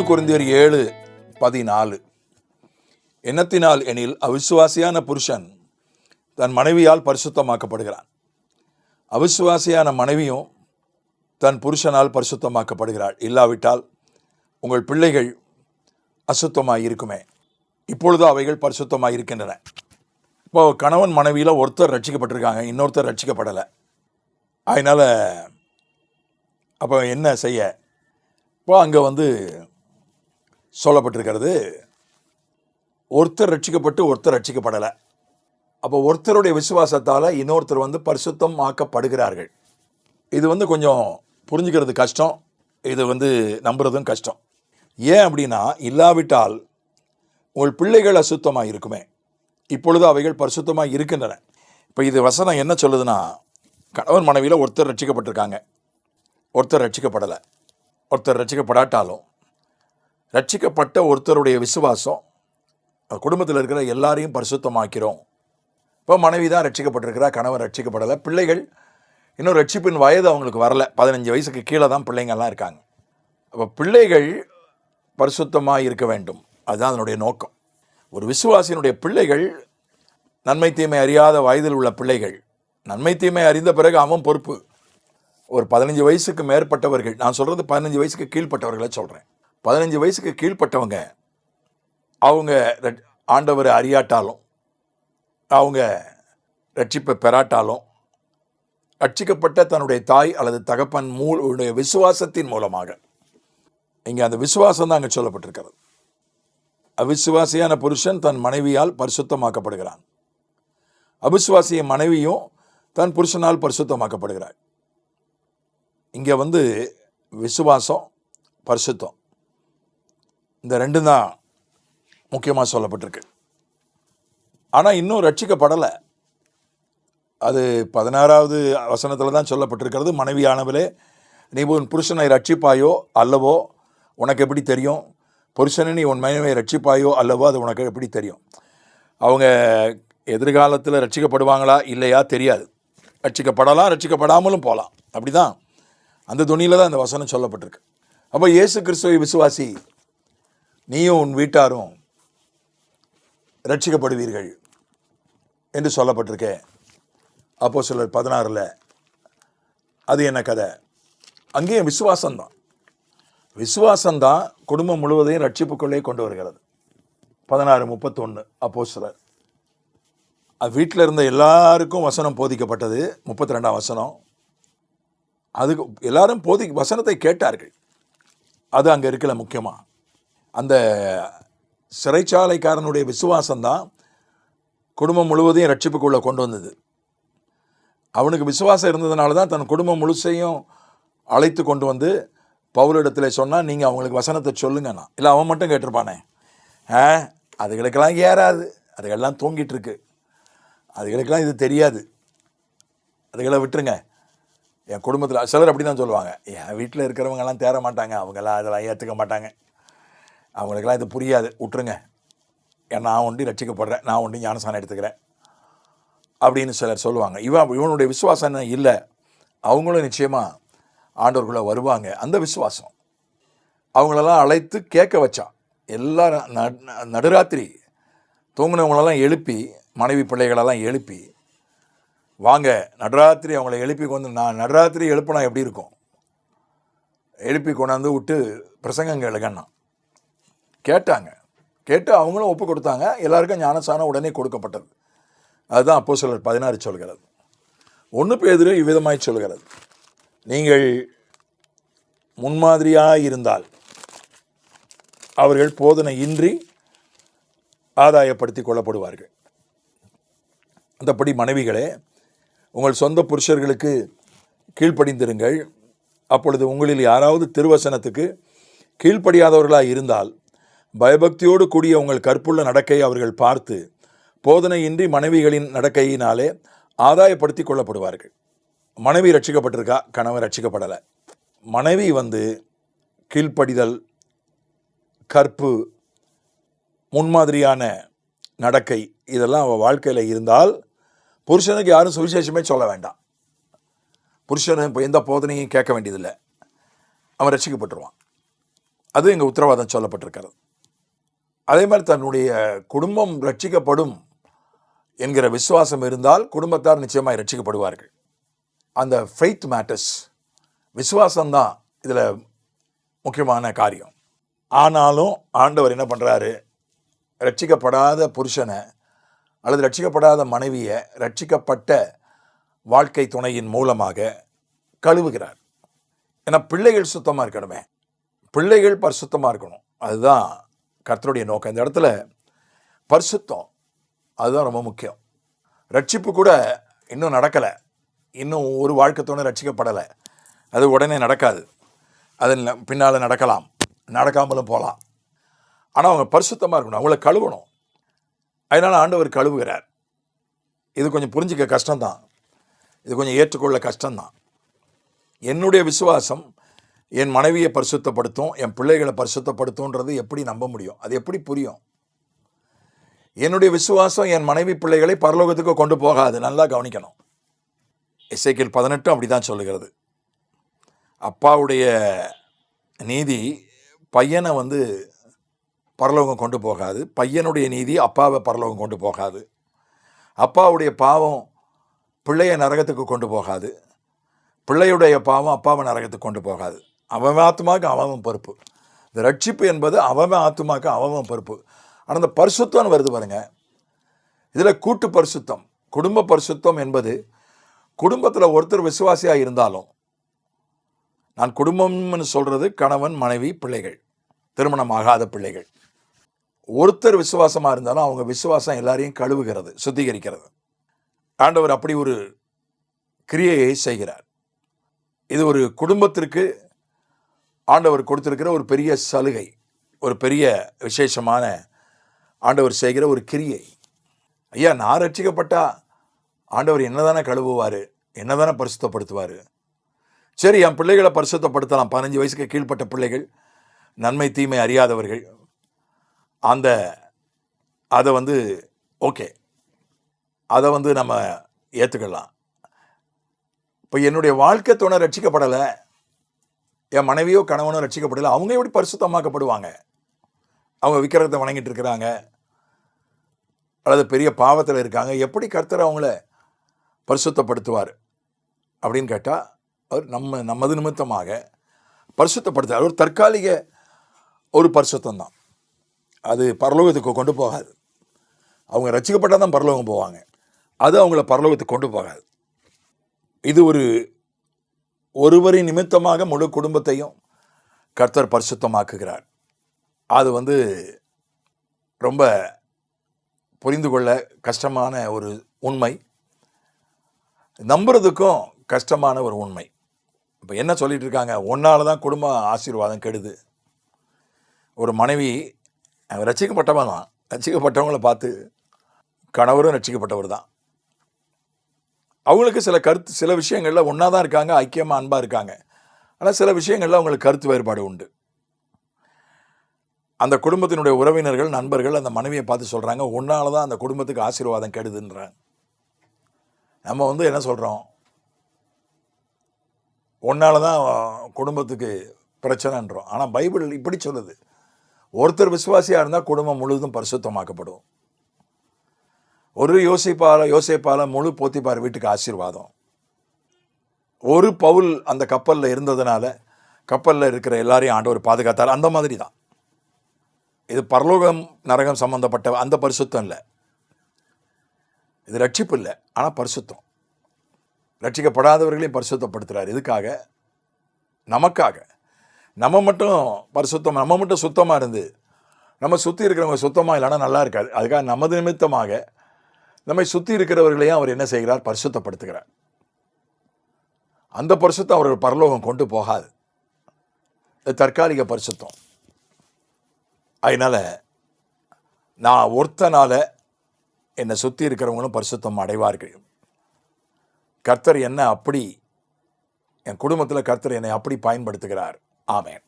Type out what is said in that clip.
கொரிந்தியர் 7:14. எண்ணத்தினால் எனில் அவிசுவாசியான புருஷன் தன் மனைவியால் பரிசுத்தமாக்கப்படுகிறான், அவிசுவாசியான மனைவியும் தன் புருஷனால் பரிசுத்தமாக்கப்படுகிறாள். இல்லாவிட்டால் உங்கள் பிள்ளைகள் அசுத்தமாய் இருக்குமே, இப்பொழுது அவைகள் பரிசுத்தமாய் இருக்கின்றன. இப்போ கணவன் மனைவியில் ஒருத்தர் ரட்சிக்கப்பட்டிருக்காங்க, இன்னொருத்தர் ரட்சிக்கப்படலை. அதனால் அப்போ என்ன செய்ய? இப்போ அங்கே சொல்லப்பட்டிருக்கிறது, ஒருத்தர் ரட்சிக்கப்பட்டு ஒருத்தர் ரட்சிக்கப்படலை. அப்போ ஒருத்தருடைய விசுவாசத்தால் இன்னொருத்தர் பரிசுத்தம் ஆக்கப்படுகிறார்கள். இது கொஞ்சம் புரிஞ்சுக்கிறது கஷ்டம், இது நம்புறதும் கஷ்டம். ஏன் அப்படின்னா, இல்லாவிட்டால் உங்கள் பிள்ளைகள் அசுத்தமாக இருக்குமே, இப்பொழுது அவைகள் பரிசுத்தமாக இருக்கின்றன. இப்போ இது வசனம் என்ன சொல்லுதுன்னா, கணவன் மனைவியில் ஒருத்தர் ரட்சிக்கப்பட்டிருக்காங்க, ஒருத்தர் ரட்சிக்கப்படலை. ஒருத்தர் ரட்சிக்கப்படாட்டாலும் ரட்சிக்கப்பட்ட ஒருத்தருடைய விசுவாசம் குடும்பத்தில் இருக்கிற எல்லாரையும் பரிசுத்தமாக்கிறோம். இப்போ மனைவி தான் ரட்சிக்கப்பட்டிருக்கிறா, கணவன் ரட்சிக்கப்படலை. பிள்ளைகள் இன்னும் ரட்சிப்பின் வயது அவங்களுக்கு வரலை, 15 வயசுக்கு கீழே தான் பிள்ளைங்கள்லாம் இருக்காங்க. அப்போ பிள்ளைகள் பரிசுத்தமாக இருக்க வேண்டும், அதுதான் அதனுடைய நோக்கம். ஒரு விசுவாசியினுடைய பிள்ளைகள் நன்மை தீமை அறியாத வயதில் உள்ள பிள்ளைகள். நன்மை தீமை அறிந்த பிறகு அவன் பொறுப்பு. ஒரு 15 வயசுக்கு மேற்பட்டவர்கள், நான் சொல்கிறது 15 வயசுக்கு கீழ்ப்பட்டவர்களை சொல்கிறேன். 15 வயசுக்கு கீழ்ப்பட்டவங்க அவங்க ஆண்டவரை அறியாட்டாலும், அவங்க ரட்சிப்பை பெறாட்டாலும், ரட்சிக்கப்பட்ட தன்னுடைய தாய் அல்லது தகப்பன் உடைய விசுவாசத்தின் மூலமாக, இங்கே அந்த விசுவாசம் தான் அங்கே சொல்லப்பட்டிருக்கிறது. அவிசுவாசியான புருஷன் தன் மனைவியால் பரிசுத்தமாக்கப்படுகிறான், அவிசுவாசிய மனைவியும் தன் புருஷனால் பரிசுத்தமாக்கப்படுகிறாள். இங்கே விசுவாசம், பரிசுத்தம், இந்த ரெண்டும் தான் முக்கியமாக சொல்லப்பட்டிருக்கு. ஆனால் இன்னும் ரட்சிக்கப்படலை. அது 16வது வசனத்தில் தான் சொல்லப்பட்டிருக்கிறது. மனைவியானவளே, நீ உன் புருஷனை ரட்சிப்பாயோ அல்லவோ உனக்கு எப்படி தெரியும்? புருஷனை நீ உன் மனைவியை ரட்சிப்பாயோ அல்லவோ அது உனக்கு எப்படி தெரியும்? அவங்க எதிர்காலத்தில் ரட்சிக்கப்படுவாங்களா இல்லையா தெரியாது. ரட்சிக்கப்படலாம், ரட்சிக்கப்படாமலும் போகலாம். அப்படி தான் அந்த துணியில் தான் இந்த வசனம் சொல்லப்பட்டிருக்கு. அப்போ இயேசு கிறிஸ்துவை விசுவாசி, நீயும் உன் வீட்டாரும் ரட்சிக்கப்படுவீர்கள் என்று சொல்லப்பட்டிருக்கே. அப்போஸ்தலர் 16 அது என்ன கதை? அங்கேயும் விசுவாசம்தான். விசுவாசம்தான் குடும்பம் முழுவதையும் ரட்சிப்புக்குள்ளே கொண்டு வருகிறது. 16:31 அப்போஸ்தலர். வீட்டில் இருந்த எல்லாருக்கும் வசனம் போதிக்கப்பட்டது. 32ஆம் வசனம். அதுக்கு எல்லாரும் வசனத்தை கேட்டார்கள். அது அங்கே இருக்கல. முக்கியமாக அந்த சிறைச்சாலைக்காரனுடைய விசுவாசம்தான் குடும்பம் முழுவதையும் ரட்சிப்புக்குள்ளே கொண்டு வந்தது. அவனுக்கு விசுவாசம் இருந்ததுனால தான் தன் குடும்பம் முழுசையும் அழைத்து கொண்டு வந்து பவுலிடத்தில் சொன்னால், நீங்கள் அவங்களுக்கு வசனத்தை சொல்லுங்கண்ணா. இல்லை அவன் மட்டும் கேட்டிருப்பானே, அதுகளுக்கெல்லாம் ஏறாது, அதுகளெல்லாம் தூங்கிட்டு இருக்கு, அதுகளுக்கெல்லாம் இது தெரியாது, அதுகளை விட்டுருங்க. என் குடும்பத்தில் சிலர் அப்படி தான் சொல்லுவாங்க, என் வீட்டில் இருக்கிறவங்கெல்லாம் தேர மாட்டாங்க, அவங்கெல்லாம் அதெல்லாம் ஏற்றுக்க மாட்டாங்க, அவங்களுக்கெல்லாம் இது புரியாது, விட்டுருங்க, நான் ஒண்டி ரட்சிக்கப்படுறேன், நான் ஒண்டி ஞானஸ்நானம் எடுத்துக்கிறேன் அப்படின்னு சிலர் சொல்லுவாங்க. இவனுடைய விசுவாசம் என்ன இல்லை, அவங்களும் நிச்சயமாக ஆண்டவர்குள்ளே வருவாங்க. அந்த விசுவாசம் அவங்களெல்லாம் அழைத்து கேட்க வச்சான். எல்லாரும் நடுராத்திரி தூங்கினவங்களெல்லாம் எழுப்பி, மனைவி பிள்ளைகளெல்லாம் எழுப்பி, வாங்க நடுராத்திரி அவங்கள எழுப்பி நான் நடுராத்திரி எழுப்பினா எப்படி இருக்கும், எழுப்பி கொண்டாந்து விட்டு பிரசங்கம் கேளுங்கன்னா கேட்டாங்க. கேட்டு அவங்களும் ஒப்பு கொடுத்தாங்க. எல்லாருக்கும் ஞானஸ்நானம் உடனே கொடுக்கப்பட்டது. அதுதான் அப்போஸ்தலர் 16 சொல்கிறது. 1 பேதுரு இவ்விதமாய் சொல்கிறது, நீங்கள் முன்மாதிரியாக இருந்தால் அவர்கள் போதனையின்றி ஆதாயப்படுத்தி கொள்ளப்படுவார்கள். அந்தப்படி மனைவிகளே, உங்கள் சொந்த புருஷர்களுக்கு கீழ்ப்படிந்திருங்கள். அப்பொழுது உங்களில் யாராவது திருவசனத்துக்கு கீழ்ப்படியாதவர்களாக இருந்தால் பயபக்தியோடு கூடிய உங்கள் கற்புள்ள நடக்கையை அவர்கள் பார்த்து போதனையின்றி மனைவிகளின் நடக்கையினாலே ஆதாயப்படுத்தி கொள்ளப்படுவார்கள். மனைவி ரட்சிக்கப்பட்டிருக்கா, கணவன் ரட்சிக்கப்படலை. மனைவி கீழ்ப்படிதல், கற்பு, முன்மாதிரியான நடக்கை இதெல்லாம் அவள் வாழ்க்கையில் இருந்தால் புருஷனுக்கு யாரும் சுவிசேஷமே சொல்ல வேண்டாம். புருஷன் இப்போ எந்த போதனையும் கேட்க வேண்டியதில்லை, அவன் ரட்சிக்கப்பட்டுருவான். அது இங்கே உத்தரவாதம் சொல்லப்பட்டிருக்கிறது. அதே மாதிரி தன்னுடைய குடும்பம் ரட்சிக்கப்படும் என்கிற விசுவாசம் இருந்தால் குடும்பத்தார் நிச்சயமாக ரட்சிக்கப்படுவார்கள். அந்த ஃபெய்த் மேட்டர்ஸ், விசுவாசம்தான் இதில் முக்கியமான காரியம். ஆனாலும் ஆண்டவர் என்ன பண்ணுறாரு, ரட்சிக்கப்படாத புருஷனை அல்லது ரட்சிக்கப்படாத மனைவியை ரட்சிக்கப்பட்ட வாழ்க்கை துணையின் மூலமாக கழுவுகிறார். ஏன்னா பிள்ளைகள் சுத்தமாக இருக்கணுமே, பிள்ளைகள் பரிசுத்தமாக இருக்கணும். அதுதான் கர்த்தருடைய நோக்கம். இந்த இடத்துல பரிசுத்தம் அதுதான் ரொம்ப முக்கியம். ரட்சிப்பு கூட இன்னும் நடக்கலை, இன்னும் ஒரு வாழ்க்கை துணை ரட்சிக்கப்படலை, அது உடனே நடக்காது. அது பின்னால் நடக்கலாம், நடக்காமலும் போகலாம். ஆனால் அவங்க பரிசுத்தமாக இருக்கணும், அவங்கள கழுவணும். அதனால் ஆண்டவர் கழுவுகிறார். இது கொஞ்சம் புரிஞ்சிக்க கஷ்டம்தான், இது கொஞ்சம் ஏற்றுக்கொள்ள கஷ்டம்தான். என்னுடைய விசுவாசம் என் மனைவியை பரிசுத்தப்படுத்தும், என் பிள்ளைகளை பரிசுத்தப்படுத்தும்ன்றது எப்படி நம்ப முடியும்? அது எப்படி புரியும்? என்னுடைய விசுவாசம் என் மனைவி பிள்ளைகளை பரலோகத்துக்கு கொண்டு போகாது. நல்லா கவனிக்கணும். எசேக்கியேல் 18 அப்படி தான் சொல்லுகிறது. அப்பாவுடைய நீதி பையனை பரலோகம் கொண்டு போகாது, பையனுடைய நீதி அப்பாவை பரலோகம் கொண்டு போகாது. அப்பாவுடைய பாவம் பிள்ளையை நரகத்துக்கு கொண்டு போகாது, பிள்ளையுடைய பாவம் அப்பாவை நரகத்துக்கு கொண்டு போகாது. அவன் ஆத்துமாக்கு அவன் பொறுப்பு. இந்த ரட்சிப்பு என்பது அவன் ஆத்துமாக்கு அவன் பொறுப்பு. ஆனால் இந்த பரிசுத்தம்னு வருது பாருங்க, இதில் கூட்டு பரிசுத்தம், குடும்ப பரிசுத்தம் என்பது குடும்பத்தில் ஒருத்தர் விசுவாசியாக இருந்தாலும், நான் குடும்பம்னு சொல்கிறது கணவன் மனைவி பிள்ளைகள், திருமணமாகாத பிள்ளைகள், ஒருத்தர் விசுவாசமாக இருந்தாலும் அவங்க விசுவாசம் எல்லாரையும் கழுவுகிறது, சுத்திகரிக்கிறது. ஆண்டவர் அப்படி ஒரு கிரியையை செய்கிறார். இது ஒரு குடும்பத்திற்கு ஆண்டவர் கொடுத்திருக்கிற ஒரு பெரிய சலுகை, ஒரு பெரிய விசேஷமான ஆண்டவர் செய்கிற ஒரு கிரியை. ஐயா, நான் ரட்சிக்கப்பட்டா ஆண்டவர் என்னதானே கழுவுவார், என்னதானே பரிசுத்தப்படுத்துவார். சரி, என் பிள்ளைகளை பரிசுத்தப்படுத்தலாம். 15 வயசுக்கு கீழ்ப்பட்ட பிள்ளைகள், நன்மை தீமை அறியாதவர்கள், அதை ஓகே, அதை நம்ம ஏற்றுக்கலாம். இப்போ என்னுடைய வாழ்க்கை துணை ரட்சிக்கப்படலை, என் மனைவியோ கணவனோ ரட்சிக்கப்படலை, அவங்க எப்படி பரிசுத்தமாக்கப்படுவாங்க? அவங்க விக்கிரகத்தை வணங்கிட்டு இருக்கிறாங்க அல்லது பெரிய பாவத்தில் இருக்காங்க. எப்படி கர்த்தர் அவங்கள பரிசுத்தப்படுத்துவார் அப்படின்னு கேட்டால், அவர் நமது நிமித்தமாக பரிசுத்தப்படுத்துவார். ஒரு தற்காலிக ஒரு பரிசுத்தம் தான், அது பரலோகத்துக்கு கொண்டு போகாது. அவங்க ரட்சிக்கப்பட்டால் தான் பரலோகம் போவாங்க, அது அவங்கள பரலோகத்துக்கு கொண்டு போகாது. இது ஒருவரின் நிமித்தமாக முழு குடும்பத்தையும் கர்த்தர் பரிசுத்தமாக்குகிறார். அது ரொம்ப புரிந்து கொள்ள கஷ்டமான ஒரு உண்மை, நம்புறதுக்கும் கஷ்டமான ஒரு உண்மை. இப்போ என்ன சொல்லிட்டு இருக்காங்க, ஒன்னால தான் குடும்ப ஆசீர்வாதம் கெடுது. ஒரு மனைவி ரட்சிக்கப்பட்டவன் தான், ரட்சிக்கப்பட்டவங்களை பார்த்து கணவரும் ரட்சிக்கப்பட்டவர் தான். அவங்களுக்கு சில விஷயங்களில் ஒன்றா தான் இருக்காங்க, ஐக்கியமாக அன்பாக இருக்காங்க. ஆனால் சில விஷயங்களில் அவங்களுக்கு கருத்து வேறுபாடு உண்டு. அந்த குடும்பத்தினுடைய உறவினர்கள், நண்பர்கள் அந்த மனைவியை பார்த்து சொல்கிறாங்க, ஒன்னால தான் அந்த குடும்பத்துக்கு ஆசீர்வாதம் கெடுதுன்றாங்க. நம்ம என்ன சொல்கிறோம், ஒன்னால தான் குடும்பத்துக்கு பிரச்சனைன்றோம். ஆனால் பைபிள் இப்படி சொல்லுது, ஒருத்தர் விசுவாசியாக இருந்தால் குடும்பம் முழுவதும் பரிசுத்தமாக்கப்படும். ஒரு யோசேப்பால முழு போத்திபார் வீட்டுக்கு ஆசீர்வாதம். ஒரு பவுல் அந்த கப்பலில் இருந்ததுனால கப்பலில் இருக்கிற எல்லாரையும் ஆண்டவர் பாதுகாத்தார். அந்த மாதிரி தான் இது பரலோகம் நரகம் சம்பந்தப்பட்ட அந்த பரிசுத்தம் இல்லை, இது ரட்சிப்பு இல்லை, ஆனால் பரிசுத்தம். ரட்சிக்கப்படாதவர்களையும் பரிசுத்தப்படுத்துகிறார். இதுக்காக, நமக்காக. நம்ம மட்டும் சுத்தமாக இருந்து நம்ம சுற்றி இருக்கிறவங்க சுத்தமாக இல்லைன்னா நல்லா இருக்காது. அதுக்காக நமது நிமித்தமாக நம்மை சுற்றி இருக்கிறவர்களையும் அவர் என்ன செய்கிறார், பரிசுத்தப்படுத்துகிறார். அந்த பரிசுத்தம் அவர்கள் பரலோகம் கொண்டு போகாது, தற்காலிக பரிசுத்தம். அதனால் நான் ஒருத்தனால என்னை சுற்றி இருக்கிறவங்களும் பரிசுத்தம் அடைவார்கள். கர்த்தர் என்ன அப்படி, என் குடும்பத்தில் கர்த்தர் என்னை அப்படி பயன்படுத்துகிறார். ஆமென்.